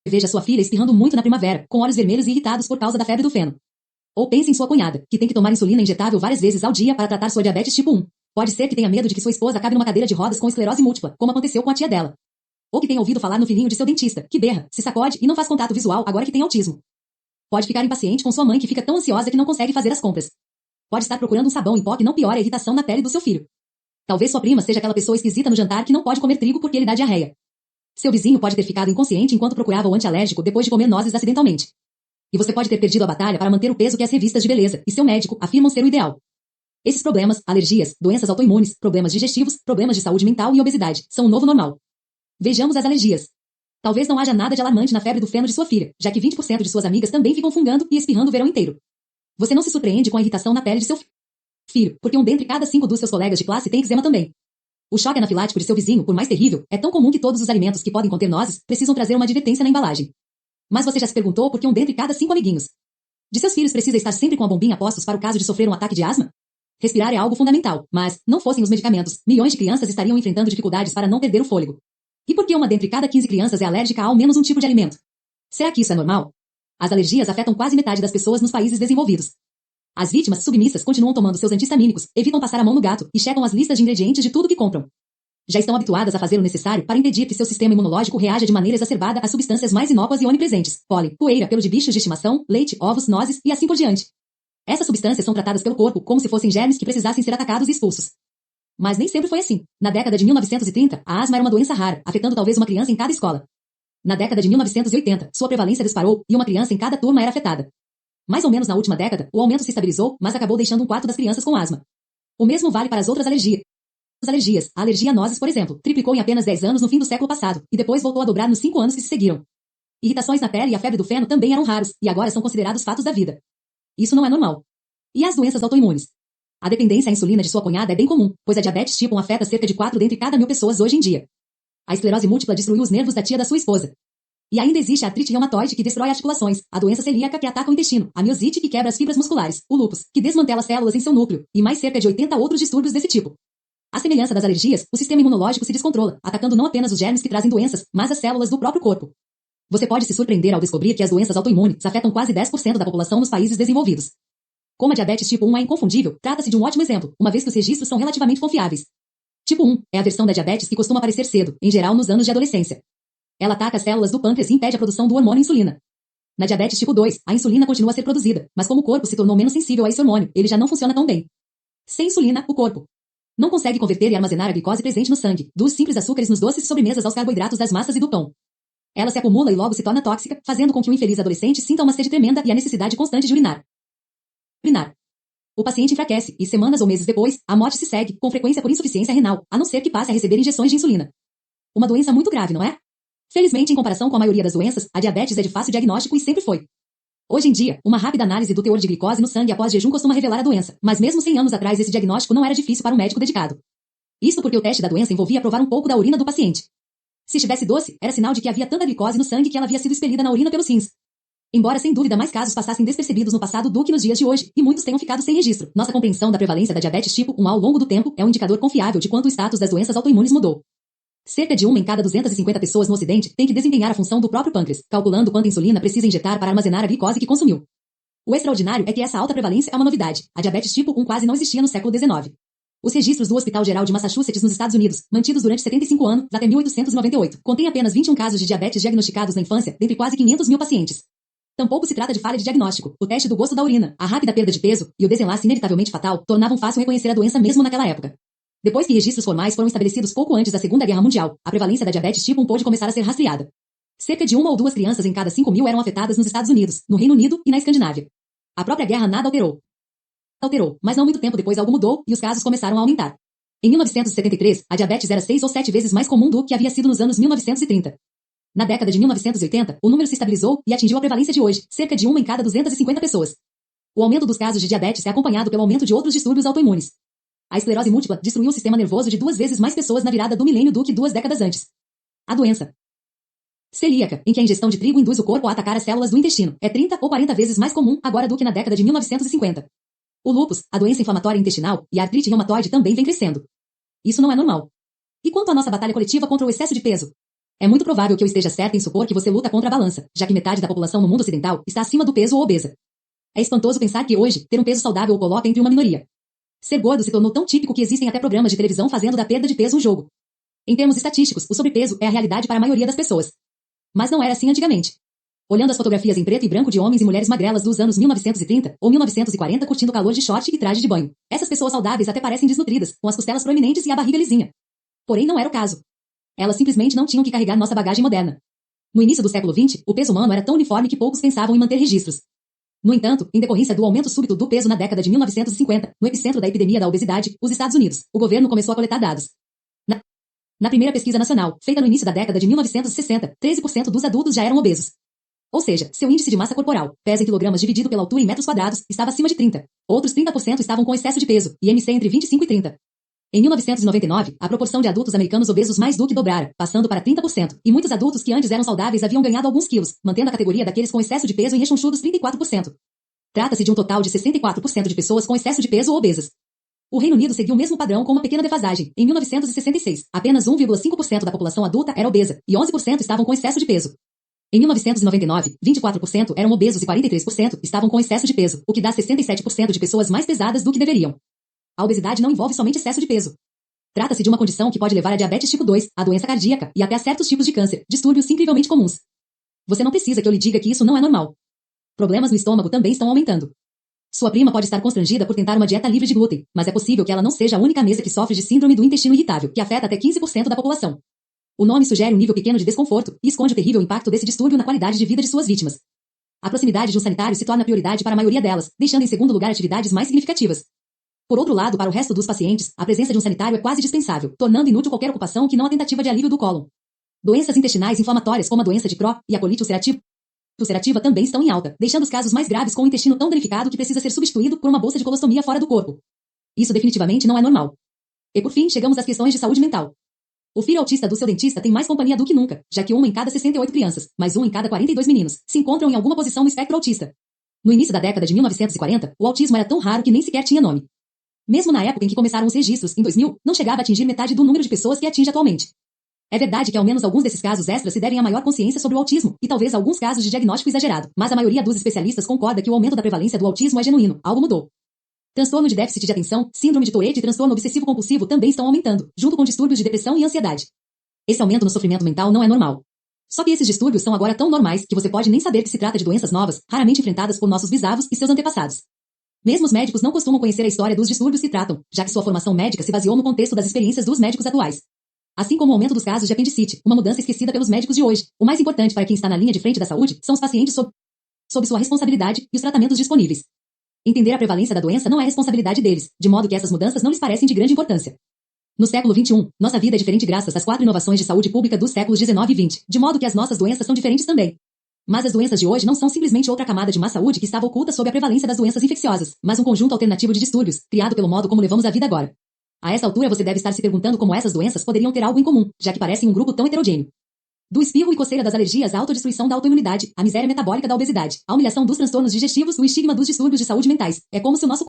veja sua filha espirrando muito na primavera, com olhos vermelhos e irritados por causa da febre do feno. Ou pense em sua cunhada, que tem que tomar insulina injetável várias vezes ao dia para tratar sua diabetes tipo 1. Pode ser que tenha medo de que sua esposa acabe numa cadeira de rodas com esclerose múltipla, como aconteceu com a tia dela. Ou que tenha ouvido falar no filhinho de seu dentista, que berra, se sacode e não faz contato visual agora que tem autismo. Pode ficar impaciente com sua mãe que fica tão ansiosa que não consegue fazer as compras. Pode estar procurando um sabão em pó que não piore a irritação na pele do seu filho. Talvez sua prima seja aquela pessoa esquisita no jantar que não pode comer trigo porque ele dá diarreia. Seu vizinho pode ter ficado inconsciente enquanto procurava o antialérgico depois de comer nozes acidentalmente. E você pode ter perdido a batalha para manter o peso que as revistas de beleza e seu médico afirmam ser o ideal. Esses problemas, alergias, doenças autoimunes, problemas digestivos, problemas de saúde mental e obesidade, são o novo normal. Vejamos as alergias. Talvez não haja nada de alarmante na febre do feno de sua filha, já que 20% de suas amigas também ficam fungando e espirrando o verão inteiro. Você não se surpreende com a irritação na pele de seu filho, porque um dentre cada 5 dos seus colegas de classe tem eczema também. O choque anafilático de seu vizinho, por mais terrível, é tão comum que todos os alimentos que podem conter nozes precisam trazer uma advertência na embalagem. Mas você já se perguntou por que um dentre cada 5 amiguinhos de seus filhos precisa estar sempre com a bombinha a postos para o caso de sofrer um ataque de asma? Respirar é algo fundamental, mas, não fossem os medicamentos, milhões de crianças estariam enfrentando dificuldades para não perder o fôlego. E por que uma dentre cada 15 crianças é alérgica a ao menos um tipo de alimento? Será que isso é normal? As alergias afetam quase metade das pessoas nos países desenvolvidos. As vítimas submissas continuam tomando seus antistamínicos, evitam passar a mão no gato e checam as listas de ingredientes de tudo que compram. Já estão habituadas a fazer o necessário para impedir que seu sistema imunológico reaja de maneira exacerbada às substâncias mais inócuas e onipresentes: pólen, poeira, pelo de bichos de estimação, leite, ovos, nozes e assim por diante. Essas substâncias são tratadas pelo corpo como se fossem germes que precisassem ser atacados e expulsos. Mas nem sempre foi assim. Na década de 1930, a asma era uma doença rara, afetando talvez uma criança em cada escola. Na década de 1980, sua prevalência disparou e uma criança em cada turma era afetada. Mais ou menos na última década, o aumento se estabilizou, mas acabou deixando 1/4 das crianças com asma. O mesmo vale para as outras alergias. A alergia a nozes, por exemplo, triplicou em apenas 10 anos no fim do século passado, e depois voltou a dobrar nos 5 anos que se seguiram. Irritações na pele e a febre do feno também eram raros, e agora são considerados fatos da vida. Isso não é normal. E as doenças autoimunes? A dependência à insulina de sua cunhada é bem comum, pois a diabetes tipo 1 afeta cerca de 4 dentre cada 1.000 pessoas hoje em dia. A esclerose múltipla destruiu os nervos da tia da sua esposa. E ainda existe a artrite reumatoide que destrói articulações, a doença celíaca que ataca o intestino, a miosite que quebra as fibras musculares, o lúpus, que desmantela as células em seu núcleo, e mais cerca de 80 outros distúrbios desse tipo. À semelhança das alergias, o sistema imunológico se descontrola, atacando não apenas os germes que trazem doenças, mas as células do próprio corpo. Você pode se surpreender ao descobrir que as doenças autoimunes afetam quase 10% da população nos países desenvolvidos. Como a diabetes tipo 1 é inconfundível, trata-se de um ótimo exemplo, uma vez que os registros são relativamente confiáveis. Tipo 1 é a versão da diabetes que costuma aparecer cedo, em geral nos anos de adolescência. Ela ataca as células do pâncreas e impede a produção do hormônio insulina. Na diabetes tipo 2, a insulina continua a ser produzida, mas como o corpo se tornou menos sensível a esse hormônio, ele já não funciona tão bem. Sem insulina, o corpo não consegue converter e armazenar a glicose presente no sangue, dos simples açúcares nos doces e sobremesas aos carboidratos das massas e do pão. Ela se acumula e logo se torna tóxica, fazendo com que o infeliz adolescente sinta uma sede tremenda e a necessidade constante de urinar. O paciente enfraquece e, semanas ou meses depois, a morte se segue, com frequência por insuficiência renal, a não ser que passe a receber injeções de insulina. Uma doença muito grave, não é? Felizmente, em comparação com a maioria das doenças, a diabetes é de fácil diagnóstico e sempre foi. Hoje em dia, uma rápida análise do teor de glicose no sangue após jejum costuma revelar a doença, mas mesmo 100 anos atrás esse diagnóstico não era difícil para um médico dedicado. Isso porque o teste da doença envolvia provar um pouco da urina do paciente. Se estivesse doce, era sinal de que havia tanta glicose no sangue que ela havia sido expelida na urina pelos rins. Embora sem dúvida mais casos passassem despercebidos no passado do que nos dias de hoje, e muitos tenham ficado sem registro, nossa compreensão da prevalência da diabetes tipo 1 ao longo do tempo é um indicador confiável de quanto o status das doenças autoimunes mudou. Cerca de 1 em cada 250 pessoas no Ocidente tem que desempenhar a função do próprio pâncreas, calculando quanta insulina precisa injetar para armazenar a glicose que consumiu. O extraordinário é que essa alta prevalência é uma novidade. A diabetes tipo 1 quase não existia no século XIX. Os registros do Hospital Geral de Massachusetts nos Estados Unidos, mantidos durante 75 anos, até 1898, contêm apenas 21 casos de diabetes diagnosticados na infância, dentre quase 500 mil pacientes. Tampouco se trata de falha de diagnóstico. O teste do gosto da urina, a rápida perda de peso e o desenlace inevitavelmente fatal tornavam fácil reconhecer a doença mesmo naquela época. Depois que registros formais foram estabelecidos pouco antes da Segunda Guerra Mundial, a prevalência da diabetes tipo 1 pôde começar a ser rastreada. Cerca de 1 ou 2 crianças em cada 5.000 eram afetadas nos Estados Unidos, no Reino Unido e na Escandinávia. A própria guerra nada alterou, mas não muito tempo depois algo mudou e os casos começaram a aumentar. Em 1973, a diabetes era 6 ou 7 vezes mais comum do que havia sido nos anos 1930. Na década de 1980, o número se estabilizou e atingiu a prevalência de hoje, cerca de 1 em cada 250 pessoas. O aumento dos casos de diabetes é acompanhado pelo aumento de outros distúrbios autoimunes. A esclerose múltipla destruiu o sistema nervoso de 2 vezes mais pessoas na virada do milênio do que 2 décadas antes. A doença celíaca, em que a ingestão de trigo induz o corpo a atacar as células do intestino, é 30 ou 40 vezes mais comum agora do que na década de 1950. O lúpus, a doença inflamatória intestinal, e a artrite reumatoide também vem crescendo. Isso não é normal. E quanto à nossa batalha coletiva contra o excesso de peso? É muito provável que eu esteja certa em supor que você luta contra a balança, já que metade da população no mundo ocidental está acima do peso ou obesa. É espantoso pensar que hoje, ter um peso saudável o coloca entre uma minoria. Ser gordo se tornou tão típico que existem até programas de televisão fazendo da perda de peso um jogo. Em termos estatísticos, o sobrepeso é a realidade para a maioria das pessoas. Mas não era assim antigamente. Olhando as fotografias em preto e branco de homens e mulheres magrelas dos anos 1930 ou 1940 curtindo o calor de short e traje de banho, essas pessoas saudáveis até parecem desnutridas, com as costelas proeminentes e a barriga lisinha. Porém, não era o caso. Elas simplesmente não tinham que carregar nossa bagagem moderna. No início do século XX, o peso humano era tão uniforme que poucos pensavam em manter registros. No entanto, em decorrência do aumento súbito do peso na década de 1950, no epicentro da epidemia da obesidade, os Estados Unidos, o governo começou a coletar dados. Na primeira pesquisa nacional, feita no início da década de 1960, 13% dos adultos já eram obesos. Ou seja, seu índice de massa corporal, peso em quilogramas dividido pela altura em metros quadrados, estava acima de 30. Outros 30% estavam com excesso de peso, IMC entre 25 e 30. Em 1999, a proporção de adultos americanos obesos mais do que dobrara, passando para 30%, e muitos adultos que antes eram saudáveis haviam ganhado alguns quilos, mantendo a categoria daqueles com excesso de peso em rechonchudos 34%. Trata-se de um total de 64% de pessoas com excesso de peso ou obesas. O Reino Unido seguiu o mesmo padrão com uma pequena defasagem. Em 1966, apenas 1,5% da população adulta era obesa, e 11% estavam com excesso de peso. Em 1999, 24% eram obesos e 43% estavam com excesso de peso, o que dá 67% de pessoas mais pesadas do que deveriam. A obesidade não envolve somente excesso de peso. Trata-se de uma condição que pode levar a diabetes tipo 2, a doença cardíaca e até a certos tipos de câncer, distúrbios incrivelmente comuns. Você não precisa que eu lhe diga que isso não é normal. Problemas no estômago também estão aumentando. Sua prima pode estar constrangida por tentar uma dieta livre de glúten, mas é possível que ela não seja a única mesa que sofre de síndrome do intestino irritável, que afeta até 15% da população. O nome sugere um nível pequeno de desconforto e esconde o terrível impacto desse distúrbio na qualidade de vida de suas vítimas. A proximidade de um sanitário se torna prioridade para a maioria delas, deixando em segundo lugar atividades mais significativas. Por outro lado, para o resto dos pacientes, a presença de um sanitário é quase dispensável, tornando inútil qualquer ocupação que não a tentativa de alívio do cólon. Doenças intestinais inflamatórias como a doença de Crohn e a colite ulcerativa também estão em alta, deixando os casos mais graves com o intestino tão danificado que precisa ser substituído por uma bolsa de colostomia fora do corpo. Isso definitivamente não é normal. E por fim, chegamos às questões de saúde mental. O filho autista do seu dentista tem mais companhia do que nunca, já que uma em cada 68 crianças, mais um em cada 42 meninos, se encontram em alguma posição no espectro autista. No início da década de 1940, o autismo era tão raro que nem sequer tinha nome. Mesmo na época em que começaram os registros, em 2000, não chegava a atingir metade do número de pessoas que atinge atualmente. É verdade que ao menos alguns desses casos extras se devem a maior consciência sobre o autismo, e talvez alguns casos de diagnóstico exagerado, mas a maioria dos especialistas concorda que o aumento da prevalência do autismo é genuíno, algo mudou. Transtorno de déficit de atenção, síndrome de Tourette e transtorno obsessivo-compulsivo também estão aumentando, junto com distúrbios de depressão e ansiedade. Esse aumento no sofrimento mental não é normal. Só que esses distúrbios são agora tão normais que você pode nem saber que se trata de doenças novas, raramente enfrentadas por nossos bisavos e seus antepassados. Mesmo os médicos não costumam conhecer a história dos distúrbios que tratam, já que sua formação médica se baseou no contexto das experiências dos médicos atuais. Assim como o aumento dos casos de apendicite, uma mudança esquecida pelos médicos de hoje. O mais importante para quem está na linha de frente da saúde são os pacientes sob sua responsabilidade e os tratamentos disponíveis. Entender a prevalência da doença não é responsabilidade deles, de modo que essas mudanças não lhes parecem de grande importância. No século XXI, nossa vida é diferente graças às 4 inovações de saúde pública dos séculos XIX e XX, de modo que as nossas doenças são diferentes também. Mas as doenças de hoje não são simplesmente outra camada de má saúde que estava oculta sob a prevalência das doenças infecciosas, mas um conjunto alternativo de distúrbios, criado pelo modo como levamos a vida agora. A essa altura você deve estar se perguntando como essas doenças poderiam ter algo em comum, já que parecem um grupo tão heterogêneo. Do espirro e coceira das alergias à autodestruição da autoimunidade, à miséria metabólica da obesidade, à humilhação dos transtornos digestivos, o estigma dos distúrbios de saúde mentais. É como se o nosso